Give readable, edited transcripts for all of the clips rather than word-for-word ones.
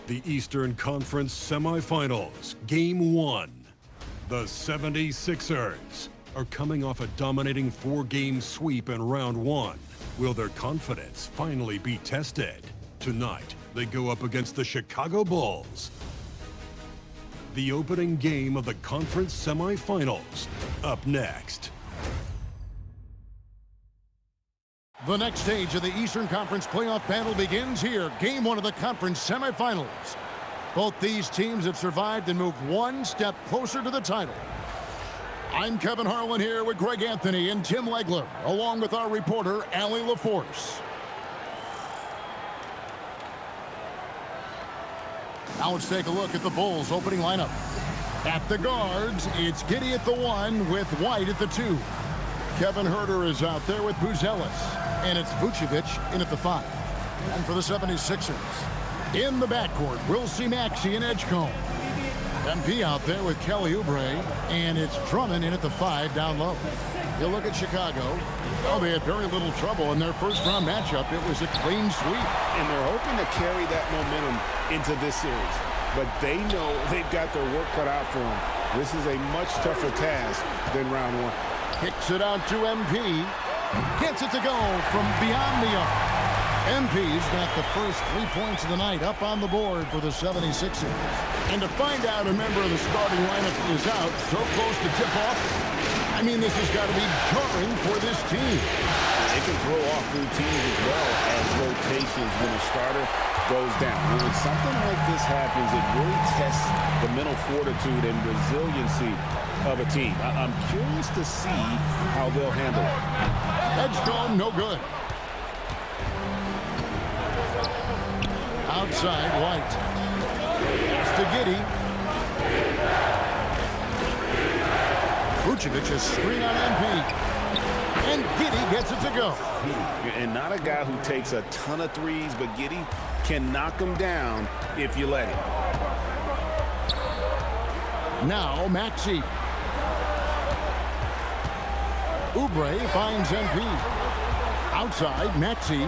The Eastern Conference Semifinals, Game 1. The 76ers are coming off a dominating 4-game sweep in Round 1. Will their confidence finally be tested? Tonight, they go up against the Chicago Bulls. The opening game of the conference semifinals, up next. The next stage of the Eastern Conference playoff battle begins here. Game 1 of the conference semifinals. Both these teams have survived and moved one step closer to the title. I'm Kevin Harlan here with Greg Anthony and Tim Legler, along with our reporter, Allie LaForce. Now let's take a look at the Bulls' opening lineup. At the guards, it's Giddey at the 1 with White at the 2. Kevin Huerter is out there with Buzelis. And it's Vucevic in at the 5. And for the 76ers, in the backcourt, we'll see Maxey and Edgecombe. MP out there with Kelly Oubre, and it's Drummond in at the 5 down low. You look at Chicago. Oh, they had very little trouble in their first-round matchup. It was a clean sweep. And they're hoping to carry that momentum into this series. But they know they've got their work cut out for them. This is a much tougher task than round 1. Kicks it out to MP. Gets it to go from beyond the arc. MP's got the first 3 points of the night up on the board for the 76ers. And to find out a member of the starting lineup is out so close to tip-off, I mean, this has got to be jarring for this team. It can throw off routines as well as rotations when a starter goes down. When something like this happens, it really tests the mental fortitude and resiliency of a team. I'm curious to see how they'll handle it. Edgecombe, no good. Outside, White. Pass to Giddey. Vucevic is screen on MP. And Giddey gets it to go. And not a guy who takes a ton of threes, but Giddey can knock them down if you let him. Now, Maxey. Oubre finds MP. Outside, Maxey.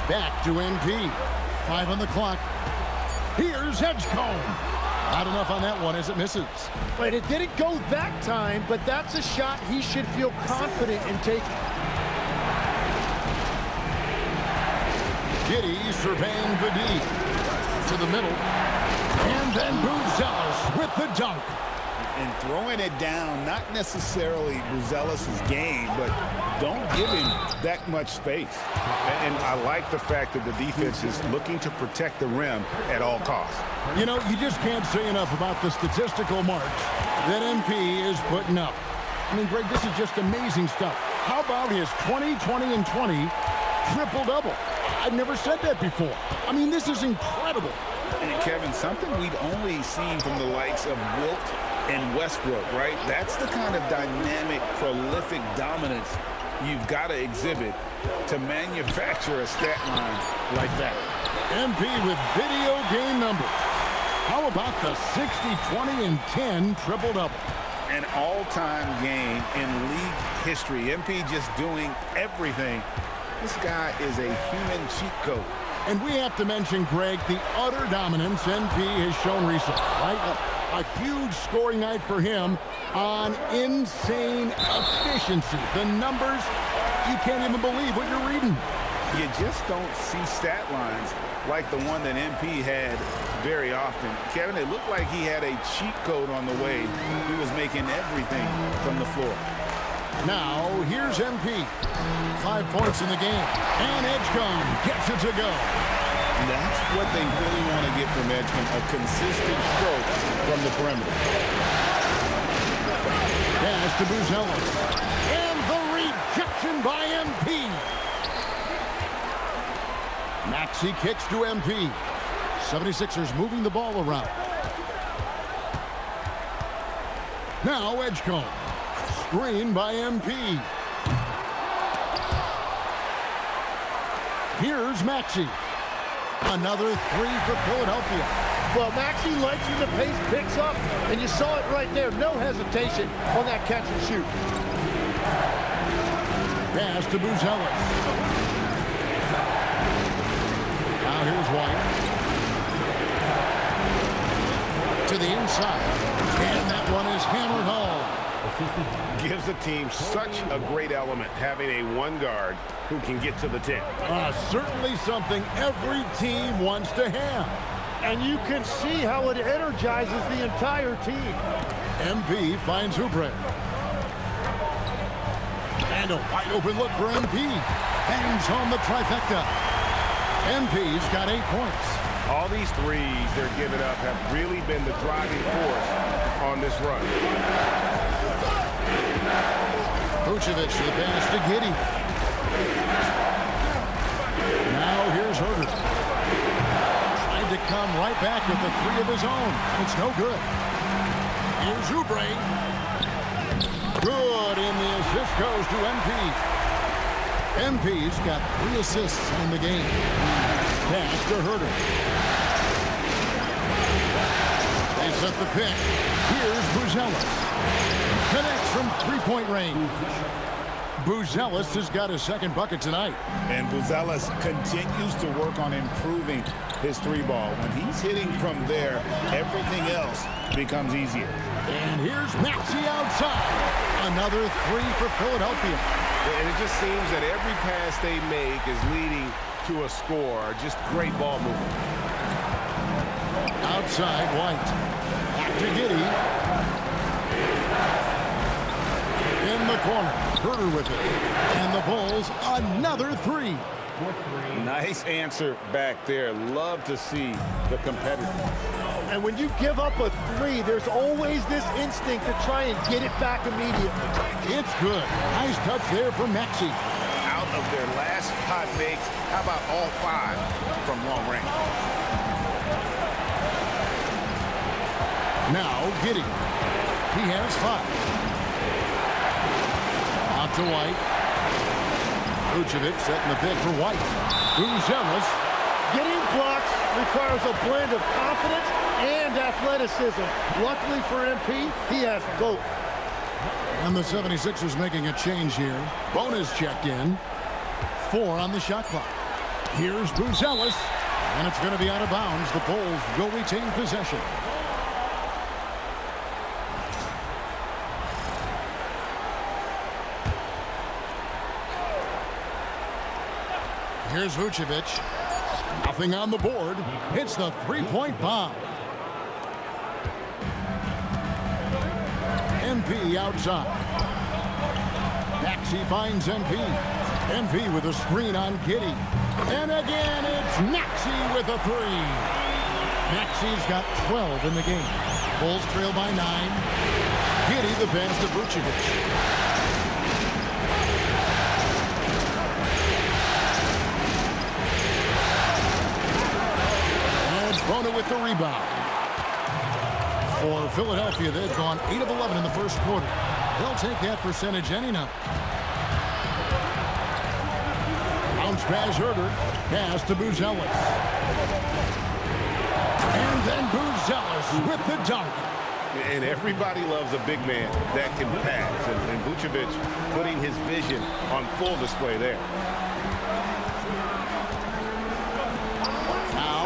Back to MP. 5 on the clock. Here's Edgecombe. Not enough on that one as it misses. But it didn't go that time, but that's a shot he should feel confident in taking. Giddey surveying the D. To the middle. And then Buzelis with the dunk. And throwing it down, not necessarily Buzelis' game, but don't give him that much space. And I like the fact that the defense is looking to protect the rim at all costs. You know, you just can't say enough about the statistical marks that MP is putting up. I mean, Greg, this is just amazing stuff. How about his 20, 20, and 20 triple-double? I've never said that before. I mean, this is incredible. And Kevin, something we'd only seen from the likes of Wilt and Westbrook, right? That's the kind of dynamic, prolific dominance you've got to exhibit to manufacture a stat line like that. MP with video game numbers. How about the 60, 20, and 10 triple-double? An all-time game in league history. MP just doing everything. This guy is a human cheat code. And we have to mention, Greg, the utter dominance MP has shown recently, right? A huge scoring night for him on insane efficiency. The numbers, you can't even believe what you're reading. You just don't see stat lines like the one that MP had very often. Kevin, it looked like he had a cheat code on the way. He was making everything from the floor. Now, here's MP. 5 points in the game. And Edgecombe gets it to go. That's what they really want to get from Edgecombe, a consistent stroke from the perimeter. Pass to Buzelis. And the rejection by MP. Maxey kicks to MP. 76ers moving the ball around. Now Edgecombe. Screen by MP. Here's Maxey. Another 3 for Philadelphia. Well, Maxey likes you, the pace picks up, and you saw it right there. No hesitation on that catch and shoot. Pass to Buzelis. Now here's White. to the inside. And that one is hammered home. Gives the team such a great element having a one guard who can get to the 10. Certainly something every team wants to have. And you can see how it energizes the entire team. MP finds Oubre. And a wide open look for MP. Hangs home the trifecta. MP's got 8 points. All these threes they're giving up have really been the driving force on this run. Vucevic to the pass to Giddey. Now here's Herter. Tried to come right back with the 3 of his own. It's no good. Here's Oubre. Good, and the assist goes to MP. MP's got 3 assists in the game. Pass to Herter. They set the pick. Here's Buzelis. Connects from 3-point range. Buzelis has got his second bucket tonight. And Buzelis continues to work on improving his 3-ball. When he's hitting from there, everything else becomes easier. And here's Maxey outside. Another 3 for Philadelphia. And it just seems that every pass they make is leading to a score. Just great ball movement. Outside, White. Back to Giddey. In the corner. Herter with it. And the Bulls, another 3. Nice answer back there. Love to see the competitiveness. And when you give up a 3, there's always this instinct to try and get it back immediately. It's good. Nice touch there for Maxey. Out of their last 5 makes, how about all 5 from long range? Now Giddey. He has 5. Out to White. Vucevic setting the pick for White. Buzelis. Getting blocks requires a blend of confidence and athleticism. Luckily for MP, he has both. And the 76ers making a change here. Bonus checked in. 4 on the shot clock. Here's Buzelis. And it's going to be out of bounds. The Bulls will retain possession. Here's Vucevic. Nothing on the board. Hits the 3-point bomb. MP outside. Maxey finds MP. MP with a screen on Giddey. And again, it's Maxey with a 3. Maxey's got 12 in the game. Bulls trail by 9. Giddey the pass to Vucevic. Bona with the rebound. For Philadelphia, they've gone 8 of 11 in the first quarter. They'll take that percentage any night. Bounce pass Herter. Pass to Buzelis. And then Buzelis with the dunk. And everybody loves a big man that can pass. And Vucevic putting his vision on full display there.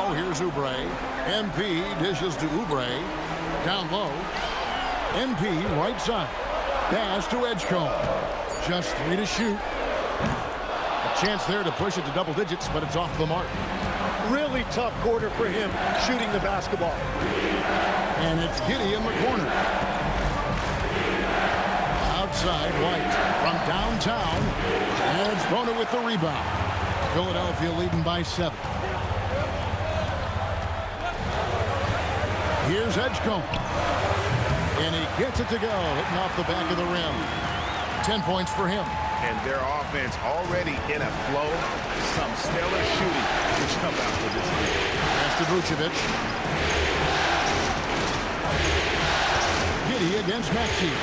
Here's Oubre. MP dishes to Oubre. Down low. MP right side. Pass to Edgecombe. Just 3 to shoot. A chance there to push it to double digits, but it's off the mark. Really tough quarter for him shooting the basketball. And it's Giddey in the corner. Outside White from downtown. And it's Bona with the rebound. Philadelphia leading by 7. Here's Edgecombe. And he gets it to go, hitting off the back of the rim. 10 points for him. And their offense already in a flow. Some stellar shooting to jump out to this game. Pass to Vucevic. Giddey against Maxey.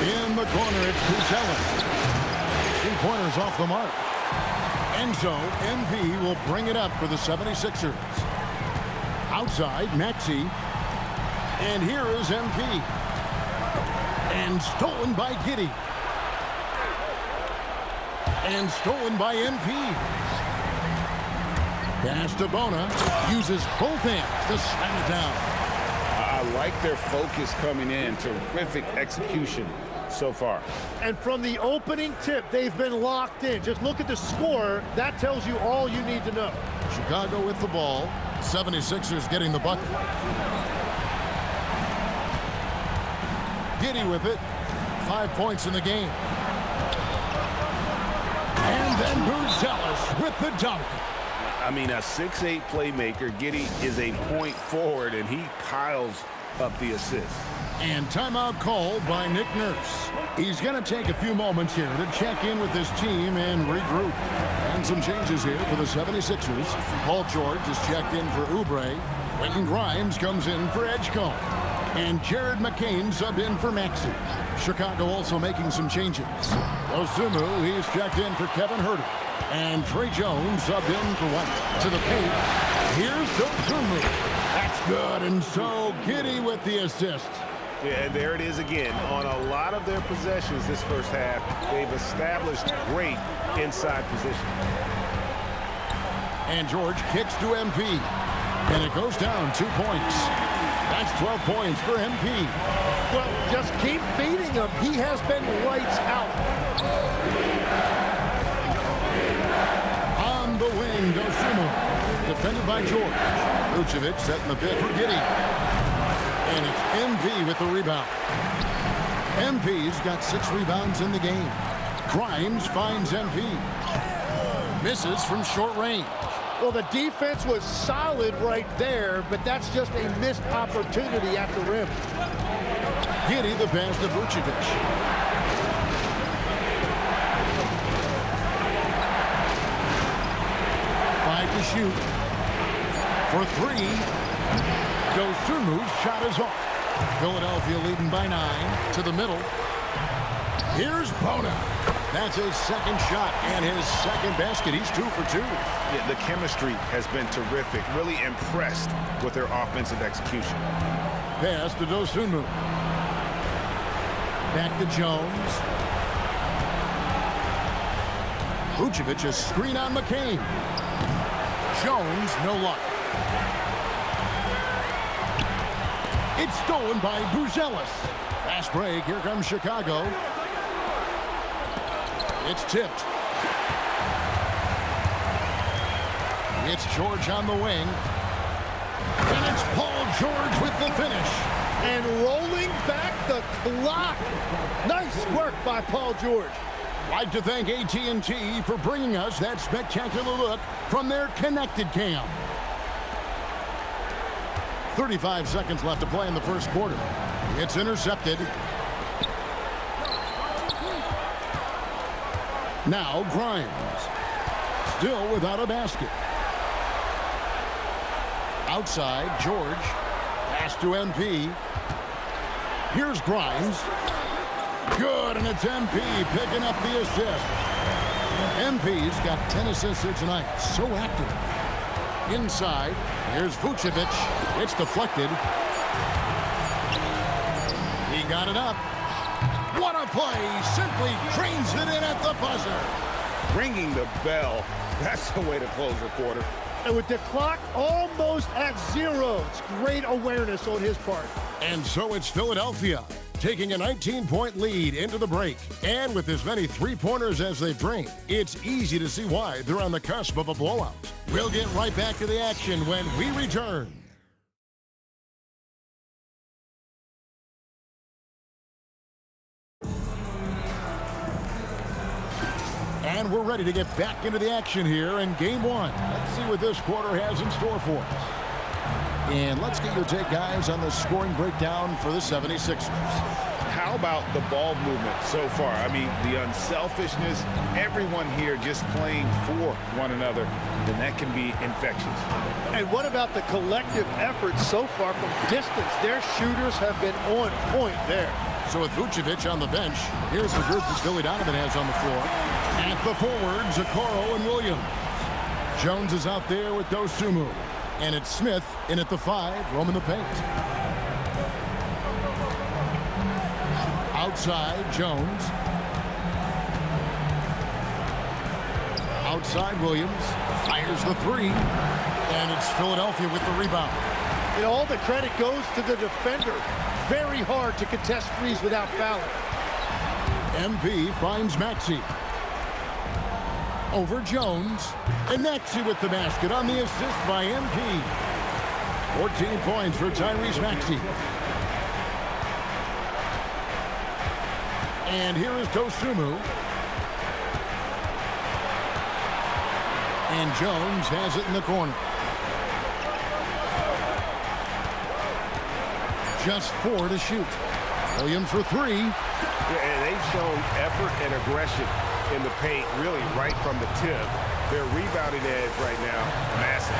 In the corner, it's Buzelis. 3-pointers off the mark. And so, MP will bring it up for the 76ers. Outside, Maxey. And here is MP. And stolen by Giddey. And stolen by MP. Pass to Bona. Uses both hands to slam it down. I I like their focus coming in. Terrific execution so far. And from the opening tip, they've been locked in. Just look at the score. That tells you all you need to know. Chicago with the ball. 76ers getting the bucket. Giddey with it. 5 points in the game. And then Boozelis with the dunk. I mean, a 6'8" playmaker. Giddey is a point forward, and he piles up the assists. And timeout called by Nick Nurse. He's going to take a few moments here to check in with his team and regroup. And some changes here for the 76ers. Paul George is checked in for Oubre. Quentin Grimes comes in for Edgecombe. And Jared McCain subbed in for Maxey. Chicago also making some changes. Osumu, he's checked in for Kevin Huerter. And Trey Jones subbed in for White. To the paint. Here's Osumu. That's good. And so Giddey with the assist. Yeah, and there it is again. On a lot of their possessions this first half, they've established great inside position. And George kicks to MP. And it goes down 2 points. That's 12 points for MP. Well, just keep feeding him. He has been lights out. On the wing, Dosunmu. Defended by George. Vucevic setting the bid for Giddey. And it's MP with the rebound. MP's got 6 rebounds in the game. Grimes finds MP. Misses from short range. Well, the defense was solid right there, but that's just a missed opportunity at the rim. Giddey the pass to Vucevic. Five to shoot. For 3. Dosunmu's shot is off. Philadelphia leading by 9 to the middle. Here's Bona. That's his second shot and his second basket. He's 2 for 2. Yeah, the chemistry has been terrific. Really impressed with their offensive execution. Pass to Dosunmu. Back to Jones. Vucevic a screen on McCain. Jones, no luck. It's stolen by Boozelis. Fast break. Here comes Chicago. It's tipped. It's George on the wing. And it's Paul George with the finish. And rolling back the clock. Nice work by Paul George. I'd like to thank AT&T for bringing us that spectacular look from their connected cam. 35 seconds left to play in the first quarter. It's intercepted. Now Grimes. Still without a basket. Outside, George. Pass to MP. Here's Grimes. Good, and it's MP picking up the assist. MP's got 10 assists here tonight. So active. Inside, here's Vucevic. It's deflected. He got it up. What a play! Simply drains it in at the buzzer. Ringing the bell. That's the way to close the quarter. And with the clock almost at 0, it's great awareness on his part. And so it's Philadelphia taking a 19-point lead into the break. And with as many three-pointers as they've drained, it's easy to see why they're on the cusp of a blowout. We'll get right back to the action when we return. And we're ready to get back into the action here in Game 1. Let's see what this quarter has in store for us. And let's get your take, guys, on the scoring breakdown for the 76ers. How about the ball movement so far? I mean, the unselfishness, everyone here just playing for one another, and that can be infectious. And what about the collective effort so far from distance? Their shooters have been on point there. So with Vucevic on the bench, here's the group that Billy Donovan has on the floor. At the forwards, Okoro and Williams. Jones is out there with Dosunmu. And it's Smith in at the 5, roaming the paint. Outside, Jones. Outside, Williams. Fires the 3. And it's Philadelphia with the rebound. And all the credit goes to the defender. Very hard to contest threes without fouling. MP finds Maxey. Over Jones. And Maxey with the basket on the assist by MP. 14 points for Tyrese Maxey. And here is Dosunmu. And Jones has it in the corner. Just 4 to shoot. Williams for 3. Yeah, and they've shown effort and aggression in the paint, really right from the tip. Their rebounding edge right now, massive.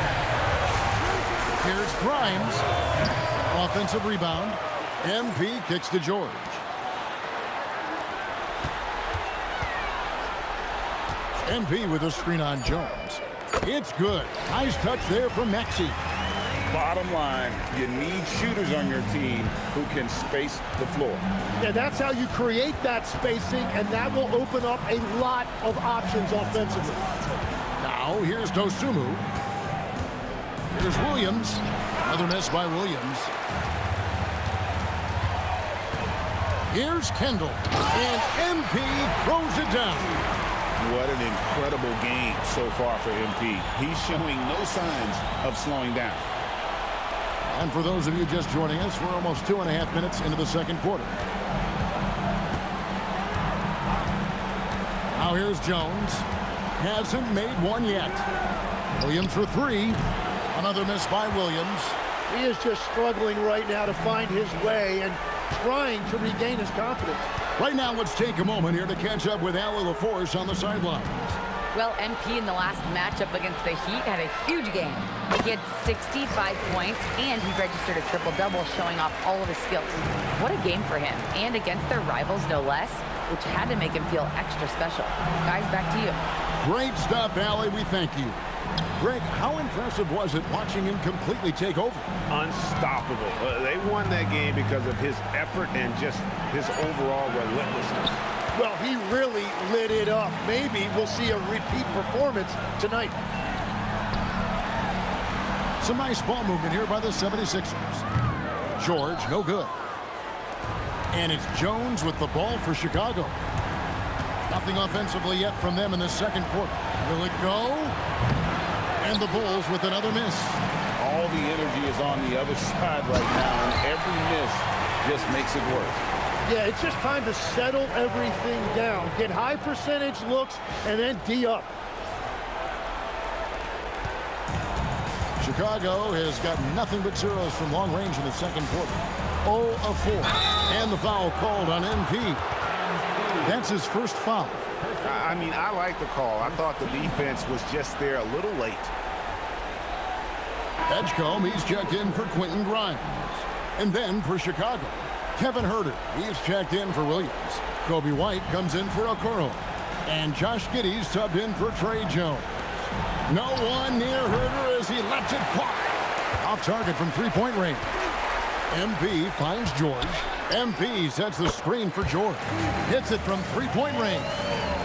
Here's Grimes. Offensive rebound. MP kicks to George. MP with a screen on Jones. It's good. Nice touch there from Maxey. Bottom line, you need shooters on your team who can space the floor. Yeah, that's how you create that spacing, and that will open up a lot of options offensively. Now, here's Dosunmu. Here's Williams. Another miss by Williams. Here's Kendall. And MP throws it down. What an incredible game so far for MP. He's showing no signs of slowing down. And for those of you just joining us, we're almost 2.5 minutes into the second quarter. Now here's Jones. Hasn't made one yet. Williams for 3. Another miss by Williams. He is just struggling right now to find his way and trying to regain his confidence. Right now, let's take a moment here to catch up with Allie LaForce on the sidelines. Well, MP in the last matchup against the Heat had a huge game. He had 65 points, and he registered a triple-double, showing off all of his skills. What a game for him, and against their rivals, no less, which had to make him feel extra special. Guys, back to you. Great stuff, Allie. We thank you. Greg, how impressive was it watching him completely take over? Unstoppable. They won that game because of his effort and just his overall relentlessness. Well, he really lit it up. Maybe we'll see a repeat performance tonight. Some nice ball movement here by the 76ers. George, no good. And it's Jones with the ball for Chicago. Nothing offensively yet from them in the second quarter. Will it go? And the Bulls with another miss. All the energy is on the other side right now, and every miss just makes it worse. Yeah, it's just time to settle everything down. Get high percentage looks and then D up. Chicago has got nothing but zeros from long range in the second quarter. 0 of 4. And the foul called on MP. That's his first foul. I mean, I like the call. I thought the defense was just there a little late. Edgecombe, he's checked in for Quentin Grimes. And then for Chicago, Kevin Huerter, he's checked in for Williams. Kobe White comes in for Okoro. And Josh Giddey's subbed in for Trey Jones. No one near Huerter as he lets it fly. Off target from three-point range. MP finds George. MP sets the screen for George. Hits it from three-point range.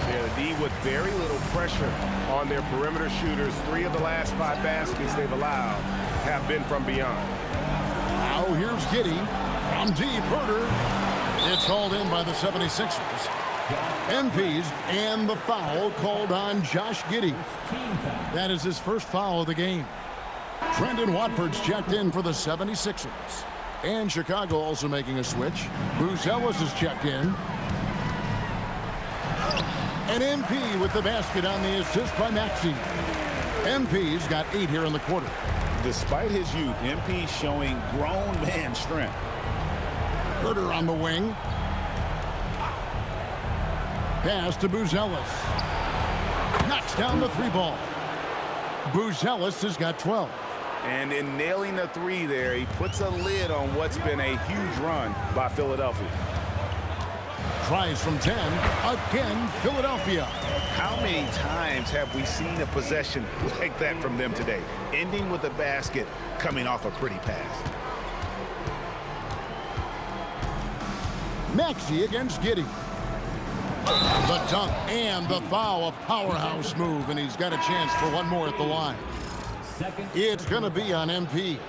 Yeah, the D with very little pressure on their perimeter shooters. 3 of the last 5 baskets they've allowed have been from beyond. Now here's Giddey. From deep, Huerter. It's hauled in by the 76ers. MPs and the foul called on Josh Giddey. That is his first foul of the game. Trendon Watford's checked in for the 76ers. And Chicago also making a switch. Buzelis is checked in. And MP with the basket on the assist by Maxey. MP's got 8 here in the quarter. Despite his youth, MP showing grown man strength. Huerter on the wing. Pass to Buzelis. Knocks down the 3-ball. Buzelis has got 12. And in nailing the 3 there, he puts a lid on what's been a huge run by Philadelphia. Tries from 10. Again, Philadelphia. How many times have we seen a possession like that from them today? Ending with a basket, coming off a pretty pass. Maxey against Giddey. The dunk and the foul, a powerhouse move, and he's got a chance for one more at the line. It's going to be on MP.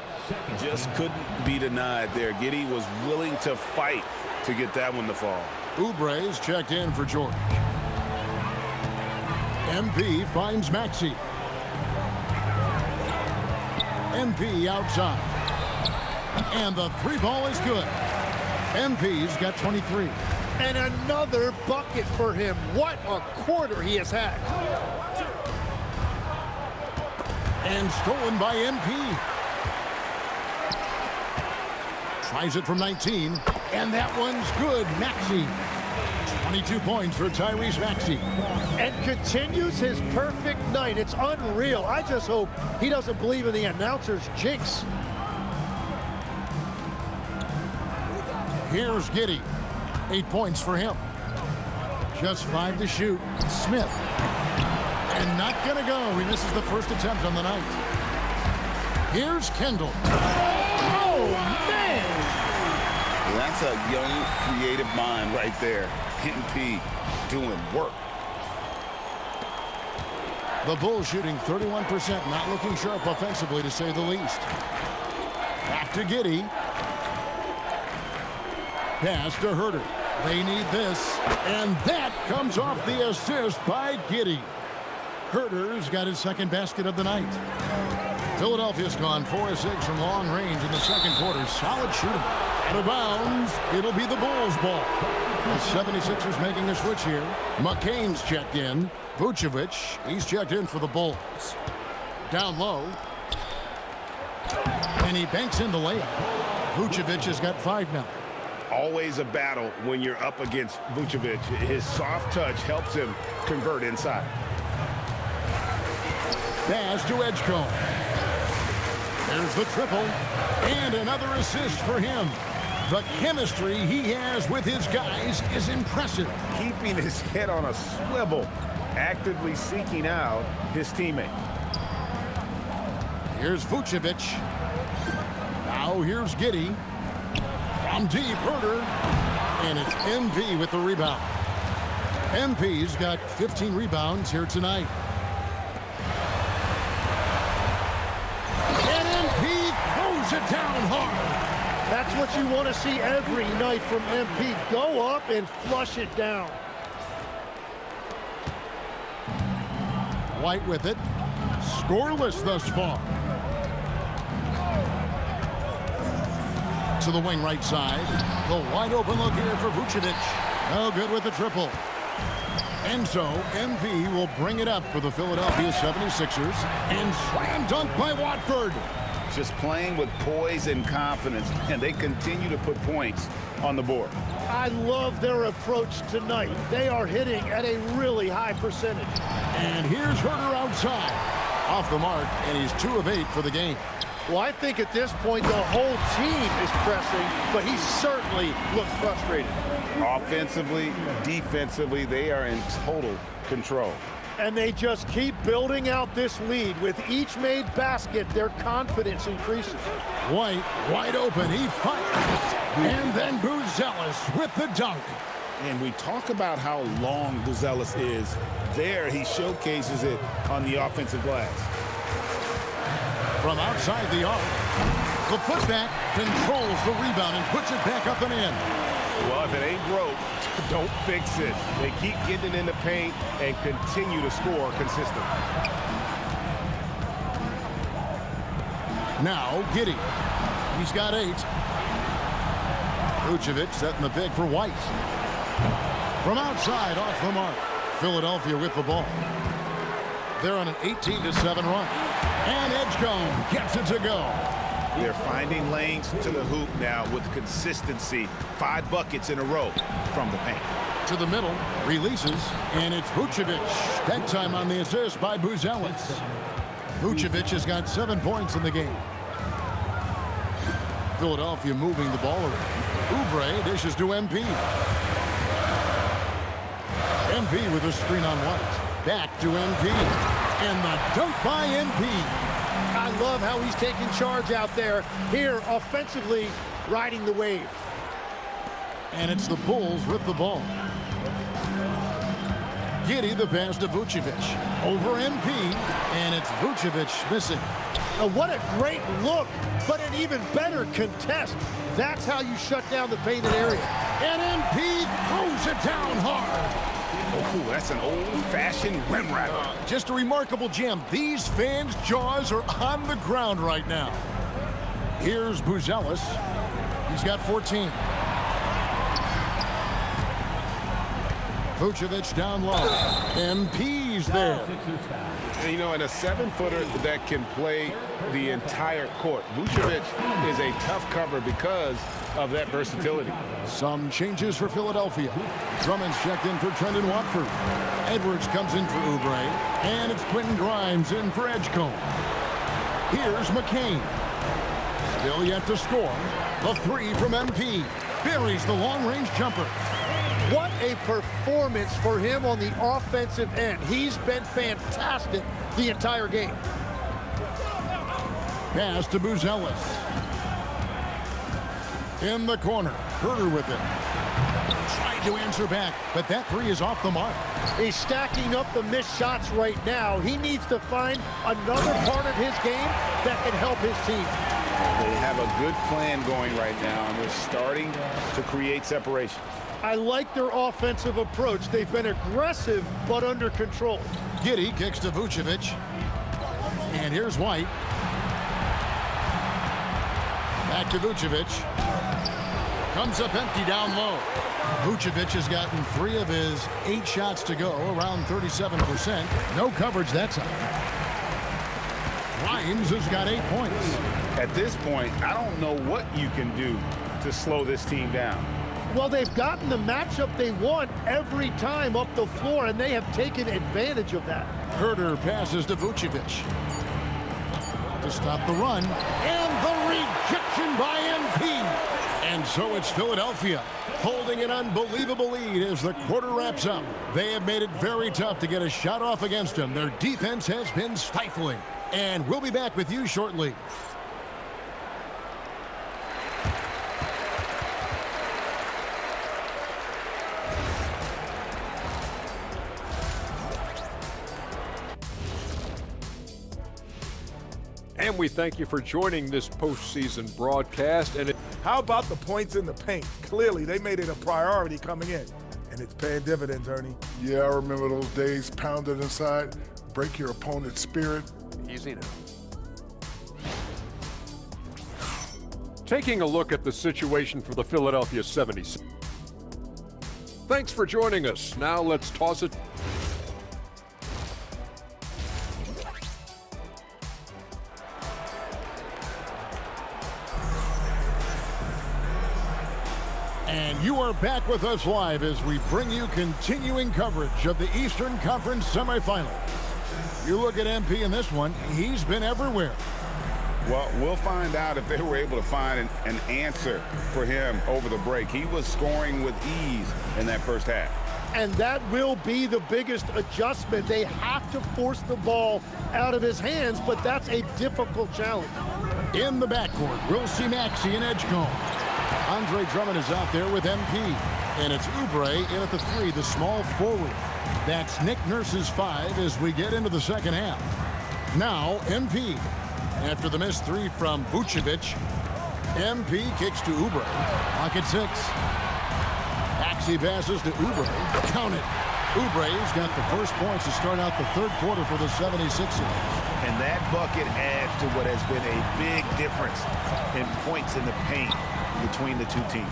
Just couldn't be denied there. Giddey was willing to fight to get that one to fall. Oubre's checked in for George. MP finds Maxey. MP outside. And the three ball is good. MP's got 23. And another bucket for him. What a quarter he has had. And stolen by MP. Tries it from 19. And that one's good. Maxey. 22 points for Tyrese Maxey. And continues his perfect night. It's unreal. I just hope he doesn't believe in the announcer's jinx. Here's Giddey. 8 points for him. Just 5 to shoot. Smith. And not gonna go. He misses the first attempt on the night. Here's Kendall. Oh, man! That's a young, creative mind right there. MP doing work. The Bulls shooting 31%, not looking sharp offensively, to say the least. Back to Giddey. Pass to Herter. They need this. And that comes off the assist by Giddey. Herter's got his second basket of the night. Philadelphia's gone 4 of 6 from long range in the second quarter. Solid shooting. Out of bounds. It'll be the Bulls' ball. The 76ers making a switch here. McCain's checked in. Vucevic, he's checked in for the Bulls. Down low. And he banks in the layup. Vucevic has got 5 now. Always a battle when you're up against Vucevic. His soft touch helps him convert inside. Pass to Edgecombe. There's the triple. And another assist for him. The chemistry he has with his guys is impressive. Keeping his head on a swivel, actively seeking out his teammate. Here's Vucevic. Now here's Giddey. From deep, Herter. And it's MP with the rebound. MP's got 15 rebounds here tonight. And MP throws it down hard. That's what you want to see every night from MP. Go up and flush it down. White with it. Scoreless thus far. To the wing right side. The wide open look here for Vucevic. No good with the triple. And so MP will bring it up for the Philadelphia 76ers. And slam dunk by Watford. Just playing with poise and confidence, and they continue to put points on the board. I love their approach tonight. They are hitting at a really high percentage. And here's Herter outside. Off the mark, and he's 2 of 8 for the game. Well, I think at this point the whole team is pressing, but he certainly looks frustrated. Offensively, defensively, they are in total control. And they just keep building out this lead. With each made basket, their confidence increases. White, wide open, he fights. And then Buzelis with the dunk. And we talk about how long Buzelis is. There, he showcases it on the offensive glass. From outside the arc, the putback controls the rebound and puts it back up and in. Well, if it ain't broke, don't fix it. They keep getting it in the paint and continue to score consistently. Now, Giddey. He's got 8. Vucevic setting the pick for White. From outside, off the mark. Philadelphia with the ball. They're on an 18-7 run. And Edgecombe gets it to go. They're finding lanes to the hoop now with consistency. 5 buckets in a row from the paint. To the middle, releases, and it's Vucevic. That time on the assist by Buzelis. Vucevic has got 7 points in the game. Philadelphia moving the ball around. Oubre dishes to MP. MP with a screen on White. Back to MP. And the dunk by MP. I love how he's taking charge out there. Here, offensively, riding the wave. And it's the Bulls with the ball. Giddy the pass to Vucevic. Over MP, and it's Vucevic missing. What a great look, but an even better contest. That's how you shut down the painted area. And MP throws it down hard. Oh, that's an old-fashioned rim wrapper. Just a remarkable gem. These fans' jaws are on the ground right now. Here's Buzelis. He's got 14. Vucevic down low. MP's there. You know, and a 7-footer that can play the entire court. Vucevic is a tough cover because of that versatility. Some changes for Philadelphia. Drummond's checked in for Trendon Watford. Edwards comes in for Oubre. And it's Quentin Grimes in for Edgecombe. Here's McCain. Still yet to score. A three from MP. Buries the long-range jumper. What a performance for him on the offensive end. He's been fantastic the entire game. Pass to Buzelis. In the corner. Herter with it. Tried to answer back, but that three is off the mark. He's stacking up the missed shots right now. He needs to find another part of his game that can help his team. They have a good plan going right now, and they're starting to create separation. I like their offensive approach. They've been aggressive, but under control. Giddy kicks to Vucevic. And here's White. Back to Vucevic. Comes up empty down low. Vucevic has gotten 3 of his 8 shots to go, around 37%. No coverage that time. Grimes has got 8 points. At this point, I don't know what you can do to slow this team down. Well, they've gotten the matchup they want every time up the floor, and they have taken advantage of that. Herter passes to Vucevic to stop the run. And the rejection by MP. And so it's Philadelphia holding an unbelievable lead as the quarter wraps up. They have made it very tough to get a shot off against them. Their defense has been stifling. And we'll be back with you shortly. And we thank you for joining this postseason broadcast. And how about the points in the paint? Clearly, they made it a priority coming in, and it's paying dividends, Ernie. Yeah, I remember those days pounded inside. Break your opponent's spirit. Easy now. Taking a look at the situation for the Philadelphia 76ers. Thanks for joining us. Now let's toss it. And you are back with us live as we bring you continuing coverage of the Eastern Conference semifinals. You look at MP in this one, he's been everywhere. Well, we'll find out if they were able to find an answer for him over the break. He was scoring with ease in that first half. And that will be the biggest adjustment. They have to force the ball out of his hands, but that's a difficult challenge. In the backcourt, we'll see Maxey and Edgecombe. Andre Drummond is out there with MP. And it's Oubre in at the 3, the small forward. That's Nick Nurse's 5 as we get into the second half. Now, MP. After the missed 3 from Vucevic, MP kicks to Oubre. Pocket 6. Maxey passes to Oubre. Count it. Oubre's got the first points to start out the third quarter for the 76ers. And that bucket adds to what has been a big difference in points in the paint between the two teams.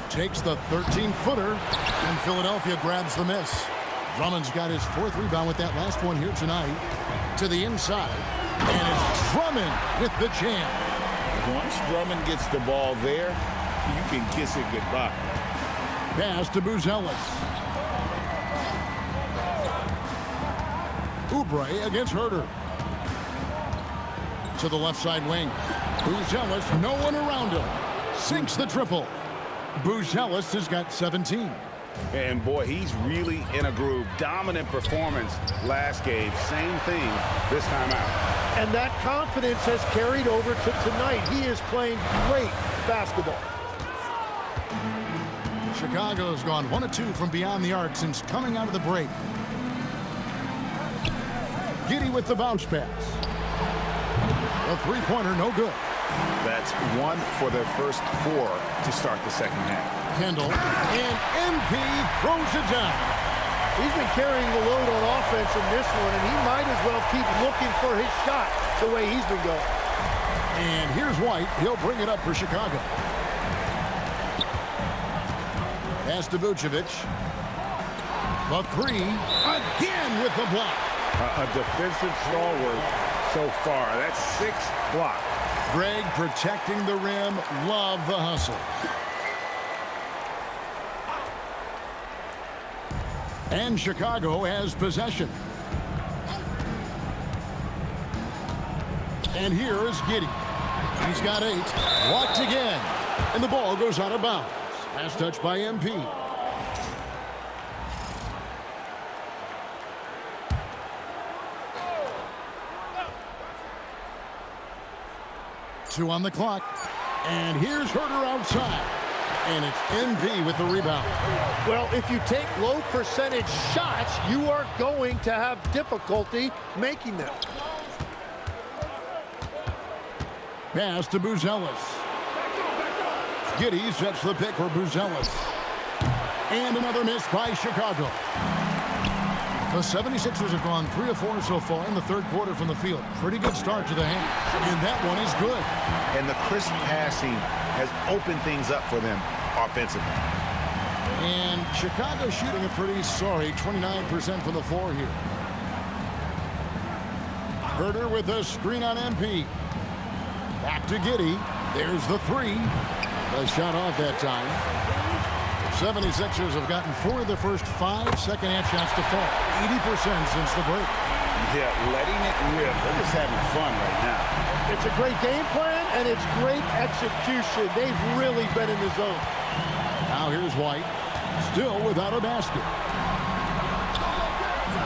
Takes the 13-footer, and Philadelphia grabs the miss. Drummond's got his 4th rebound with that last one here tonight. To the inside, and it's Drummond with the jam. Once Drummond gets the ball there, you can kiss it goodbye. Pass to Buzelis. Oubre against Herter. To the left side wing. Buzelis, no one around him. Sinks the triple. Buzelis has got 17. And boy, he's really in a groove. Dominant performance last game. Same thing this time out. And that confidence has carried over to tonight. He is playing great basketball. Chicago's gone 1 of 2 from beyond the arc since coming out of the break. Giddey with the bounce pass. A three-pointer, no good. That's 1 for their first 4 to start the second half. Kendall, and MP throws it down. He's been carrying the load on offense in this one, and he might as well keep looking for his shot the way he's been going. And here's White. He'll bring it up for Chicago. Pass to Vucevic. The three, again with the block. A defensive stalwart so far. That's 6 blocks. Greg protecting the rim. Love the hustle. And Chicago has possession. And here is Giddey. He's got 8. Blocked again. And the ball goes out of bounds. Last touch by MP. Two on the clock. And here's Herter outside. And it's MP with the rebound. Well, if you take low percentage shots, you are going to have difficulty making them. Pass to Buzelis. Giddey sets the pick for Buzelis. And another miss by Chicago. The 76ers have gone 3 of 4 so far in the third quarter from the field. Pretty good start to the half. And that one is good. And the crisp passing has opened things up for them offensively. And Chicago shooting a pretty sorry 29% from the floor here. Herter with a screen on MP. Back to Giddey. There's the three. A shot off that time. The 76ers have gotten 4 of the first 5 second-half shots to fall. 80% since the break. Yeah, letting it rip. They're just having fun right now. It's a great game plan, and it's great execution. They've really been in the zone. Now here's White. Still without a basket.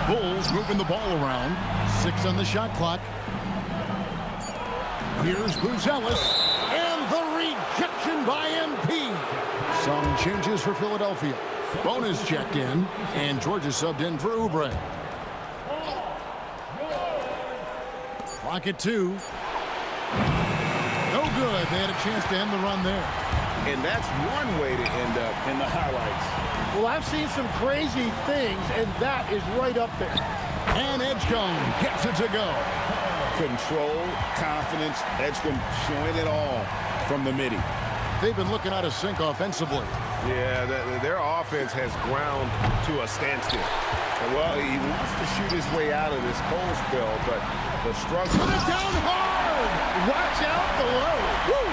Bulls moving the ball around. 6 on the shot clock. Here's Buzelis. And the rejection by MP. Some changes for Philadelphia. Bonus checked in. And Georgia subbed in for Oubre. Clock at 2. No good. They had a chance to end the run there. And that's one way to end up in the highlights. Well, I've seen some crazy things, and that is right up there. And Edgecombe gets it to go. Control, confidence, Edgecombe showing it all from the midi. They've been looking out of sync offensively. Yeah, their offense has ground to a standstill. Well, he wants to shoot his way out of this cold spell, but the struggle... Put it down hard! Watch out below! Woo!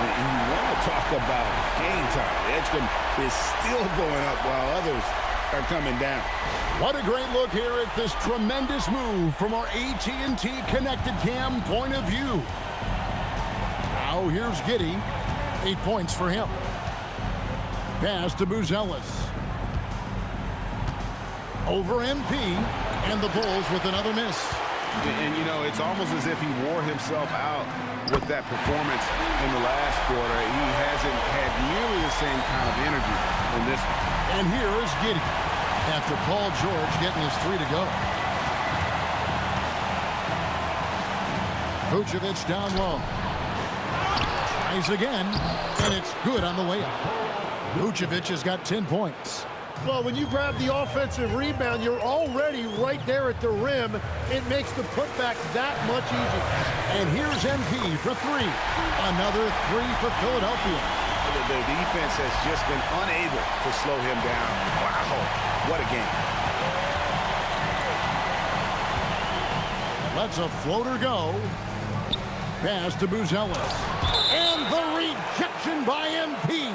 And you want to talk about hang time. Edgecombe is still going up while others are coming down. What a great look here at this tremendous move from our AT&T Connected Cam point of view. Now here's Giddey. 8 points for him. Pass to Buzelis. Over MP, and the Bulls with another miss. And, you know, it's almost as if he wore himself out with that performance in the last quarter. He hasn't had nearly the same kind of energy in this one. And here is Giddey after Paul George getting his 3 to go. Vucevic down low. Tries again, and it's good on the way up. Vucevic has got 10 points. Well, when you grab the offensive rebound, you're already right there at the rim. It makes the putback that much easier. And here's MP for 3. Another 3 for Philadelphia. The defense has just been unable to slow him down. Wow, what a game. Lets a floater go. Pass to Buzelis. And the rejection by MP.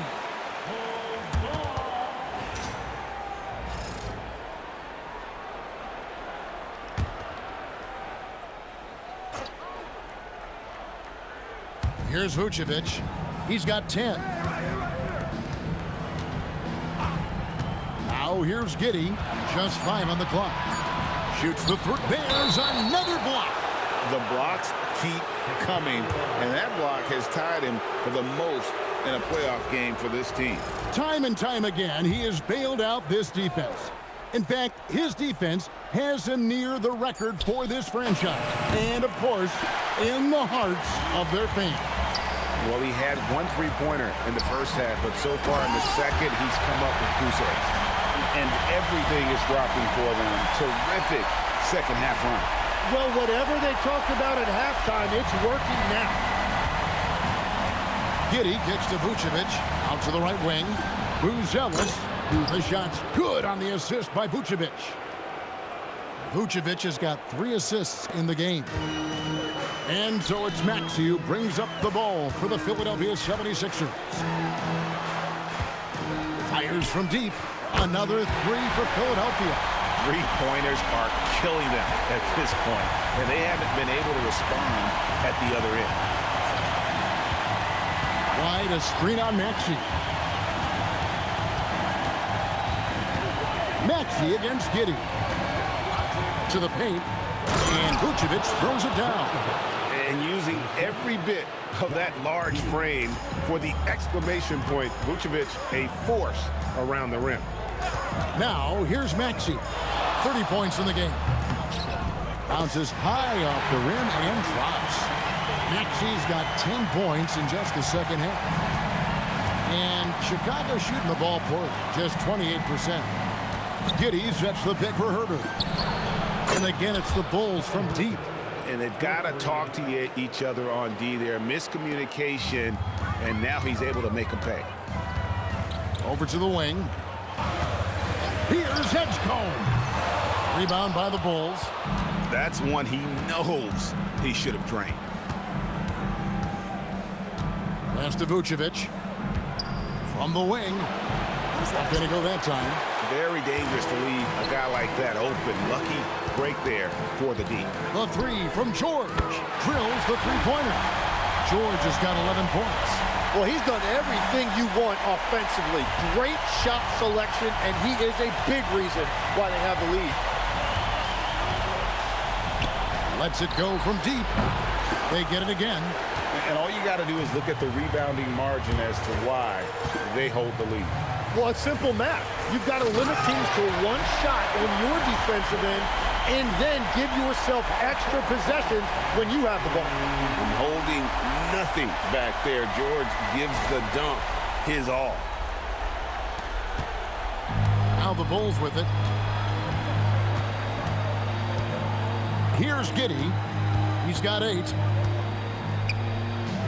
Here's Vucevic. He's got 10. Now here's Giddey. Just 5 on the clock. Shoots the three. There's another block. The blocks keep coming, and that block has tied him for the most in a playoff game for this team. Time and time again, he has bailed out this defense. In fact, his defense has him near the record for this franchise. And, of course, in the hearts of their fans. Well, he had one three-pointer in the first half, but so far in the second, he's come up with goose eggs. And everything is dropping for them. Terrific second half run. Well, whatever they talked about at halftime, it's working now. Giddey kicks to Vucevic, out to the right wing. Buzelis, the shot's good on the assist by Vucevic. Vucevic has got 3 assists in the game. And so it's Maxey who brings up the ball for the Philadelphia 76ers. Fires from deep. Another 3 for Philadelphia. Three-pointers are killing them at this point, and they haven't been able to respond at the other end. Wide, a screen on Maxey. Maxey against Giddey. To the paint, and Vucevic throws it down. And using every bit of that large frame for the exclamation point, Vucevic a force around the rim. Now, here's Maxey. 30 points in the game. Bounces high off the rim and drops. Maxey's got 10 points in just the second half. And Chicago shooting the ball poorly, just 28%. Giddey sets the pick for Herter. And again, it's the Bulls from deep. And they've got to talk to each other on D there. Miscommunication, and now he's able to make them pay. Over to the wing. Here's Edgecombe. Rebound by the Bulls. That's one he knows he should have drained. Pass to Vucevic. From the wing. He's not going to go that time. Very dangerous to leave a guy like that open. Lucky break there for the D. The 3 from George. Drills the three-pointer. George has got 11 points. Well, he's done everything you want offensively. Great shot selection, and he is a big reason why they have the lead. Lets it go from deep. They get it again. And all you got to do is look at the rebounding margin as to why they hold the lead. Well, it's simple math. You've got to limit teams to 1 shot on your defensive end and then give yourself extra possessions when you have the ball. And holding nothing back there, George gives the dunk his all. Now the Bulls with it. Here's Giddey. He's got 8.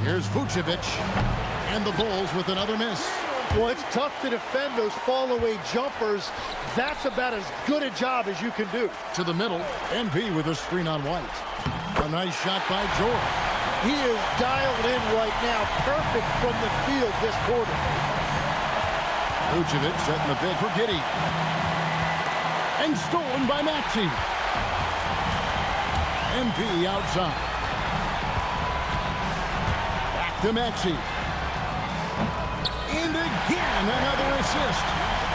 Here's Vucevic. And the Bulls with another miss. Well, it's tough to defend those fall-away jumpers. That's about as good a job as you can do. To the middle, MP with a screen on White. A nice shot by George. He is dialed in right now, perfect from the field this quarter. Vucevic setting the pick for Giddey. And stolen by Maxey. MP outside. Back to Maxey. And again, another assist.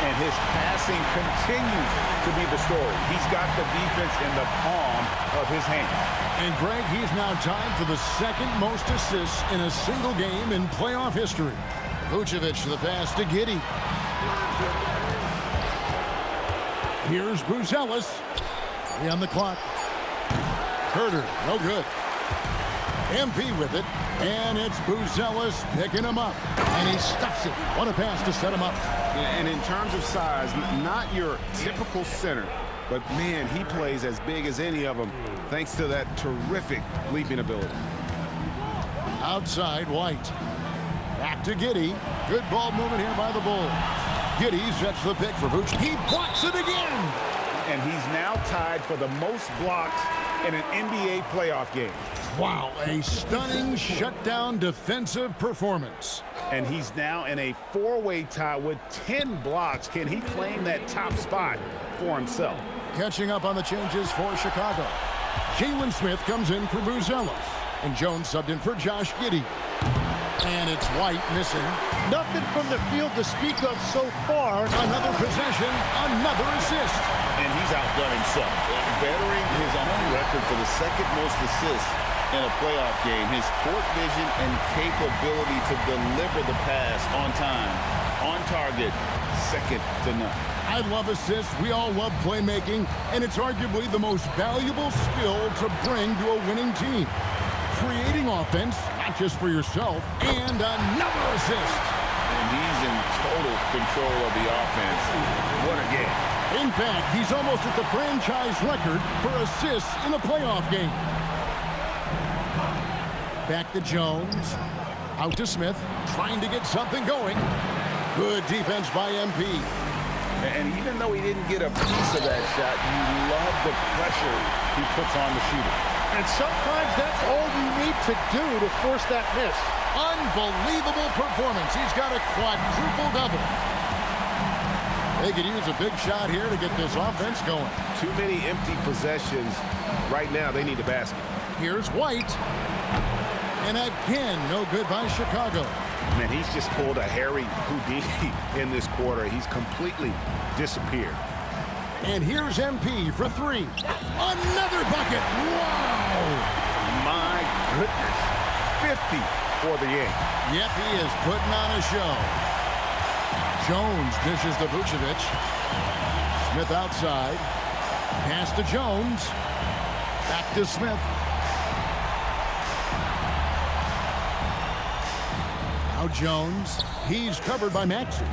And his passing continues to be the story. He's got the defense in the palm of his hand. And Greg, he's now tied for the 2nd most assists in a single game in playoff history. Vucevic the pass to Giddey. Here's Buzelis. 3 on the clock. Herter, no good. MP with it, and it's Buzelis picking him up. And he stuffs it. What a pass to set him up. And in terms of size, not your typical center, but man, he plays as big as any of them thanks to that terrific leaping ability. Outside, White. Back to Giddey. Good ball movement here by the Bulls. Giddey sets the pick for Vucevic. He blocks it again. And he's now tied for the most blocks in an NBA playoff game. Wow, a stunning shutdown defensive performance. And he's now in a 4-way tie with 10 blocks. Can he claim that top spot for himself? Catching up on the changes for Chicago. Jalen Smith comes in for Buzelis. And Jones subbed in for Josh Giddey. And it's White missing. Nothing from the field to speak of so far. Another possession, another assist. And he's outdone himself, bettering his own record for the second most assists in a playoff game. His court vision and capability to deliver the pass on time, on target, second to none. I love assists. We all love playmaking, and it's arguably the most valuable skill to bring to a winning team. Creating offense, not just for yourself, and another assist. And he's in total control of the offense. What a game. In fact, he's almost at the franchise record for assists in a playoff game. Back to Jones. Out to Smith, trying to get something going. Good defense by MP. And even though he didn't get a piece of that shot, you love the pressure he puts on the shooter. And sometimes that's all you need to do to force that miss. Unbelievable performance. He's got a quadruple double. They could use a big shot here to get this offense going. Too many empty possessions. Right now, they need a basket. Here's White. And again, no good by Chicago. Man, he's just pulled a Harry Houdini in this quarter. He's completely disappeared. And here's MP for three. Another bucket. Wow! My goodness. 50 for the game. Yep, he is putting on a show. Jones dishes to Vucevic. Smith outside. Pass to Jones. Back to Smith. Now Jones. He's covered by Maxey.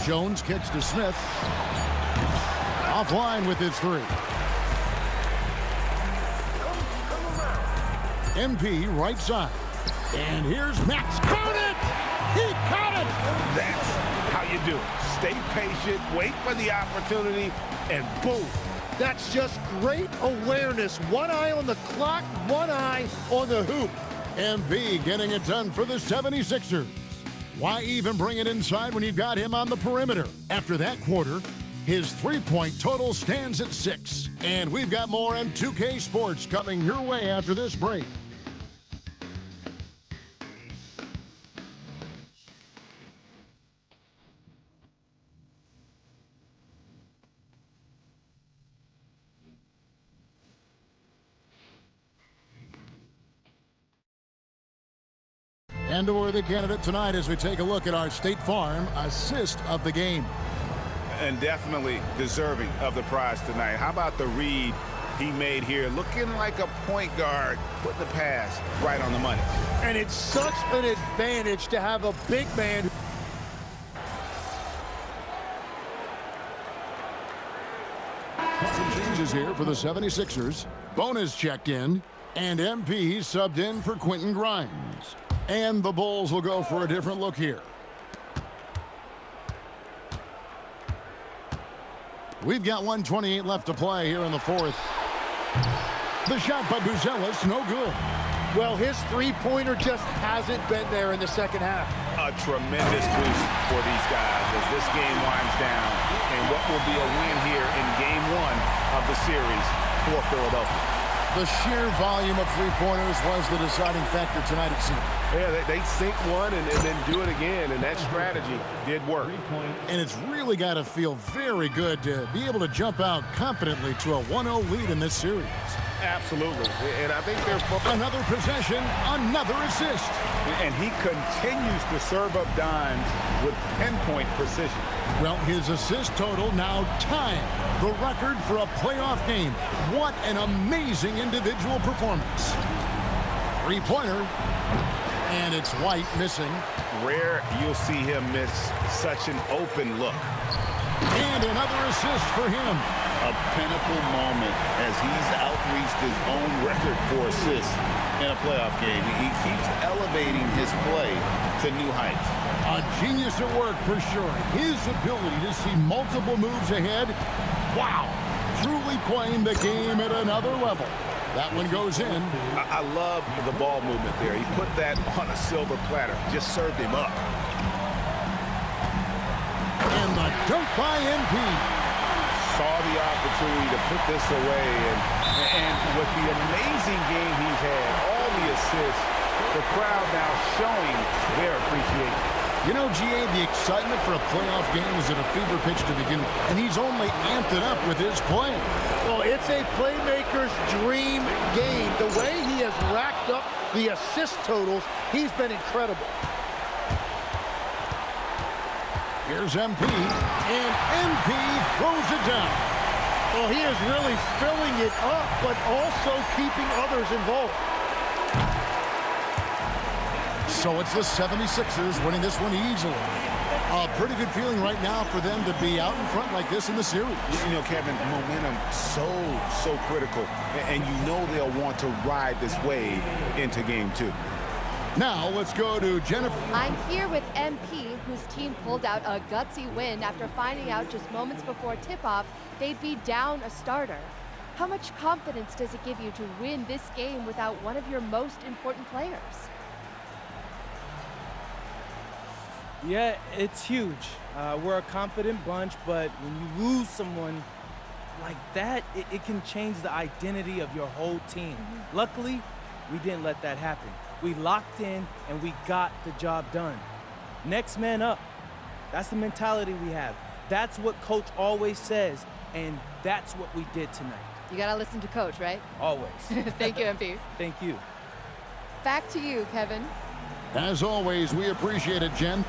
Jones kicks to Smith. Offline with his three. MP right side. And here's Max. Count it! He caught it! That's how you do it. Stay patient, wait for the opportunity, and boom. That's just great awareness. One eye on the clock, one eye on the hoop. MP getting it done for the 76ers. Why even bring it inside when you've got him on the perimeter? After that quarter, his three-point total stands at 6. And we've got more M2K Sports coming your way after this break. And a worthy candidate tonight as we take a look at our State Farm assist of the game. And definitely deserving of the prize tonight. How about the read he made here? Looking like a point guard, putting the pass right on the money. And it's such an advantage to have a big man. Some changes here for the 76ers. Bonus checked in, and MP subbed in for Quentin Grimes. And the Bulls will go for a different look here. We've got 1:28 left to play here in the fourth. The shot by Buzelis, no good. Well, his three-pointer just hasn't been there in the second half. A tremendous boost for these guys as this game winds down. And what will be a win here in game one of the series for Philadelphia. The sheer volume of three-pointers was the deciding factor tonight, it seemed. Yeah, they sink one and then do it again, and that strategy did work. And it's really got to feel very good to be able to jump out confidently to a 1-0 lead in this series. Absolutely, and I think there's another possession, another assist. And he continues to serve up dimes with pinpoint precision. Well, his assist total now tying the record for a playoff game. What an amazing individual performance. Three-pointer, and it's White missing. Rare you'll see him miss such an open look. And another assist for him. A pinnacle moment as he's outreached his own record for assists in a playoff game. He keeps elevating his play to new heights. A genius at work for sure. His ability to see multiple moves ahead, wow, truly playing the game at another level. That one goes in. I love the ball movement there. He put that on a silver platter, just served him up. And the dunk by MP. Saw the opportunity to put this away, and with the amazing game he's had, all the assists, The crowd now showing their appreciation. You know, GA, the excitement for a playoff game is at a fever pitch to begin, and he's only amped it up with his play. Well, it's a playmaker's dream game. The way he has racked up the assist totals, he's been incredible. Here's MP, and MP throws it down. Well, he is really filling it up, but also keeping others involved. So it's the 76ers winning this one easily. A pretty good feeling right now for them to be out in front like this in the series. You know, Kevin, momentum so critical. And you know they'll want to ride this wave into game 2. Now let's go to Jennifer. I'm here with MP, whose team pulled out a gutsy win after finding out just moments before tip-off they'd be down a starter. How much confidence does it give you to win this game without one of your most important players? Yeah, it's huge. We're a confident bunch, but when you lose someone like that, it can change the identity of your whole team. Luckily, we didn't let that happen. We locked in and we got the job done. Next man up. That's the mentality we have. That's what Coach always says, and that's what we did tonight. You gotta listen to Coach, right? Always. Thank you, MP. Thank you. Back to you, Kevin. As always, we appreciate it, Jen.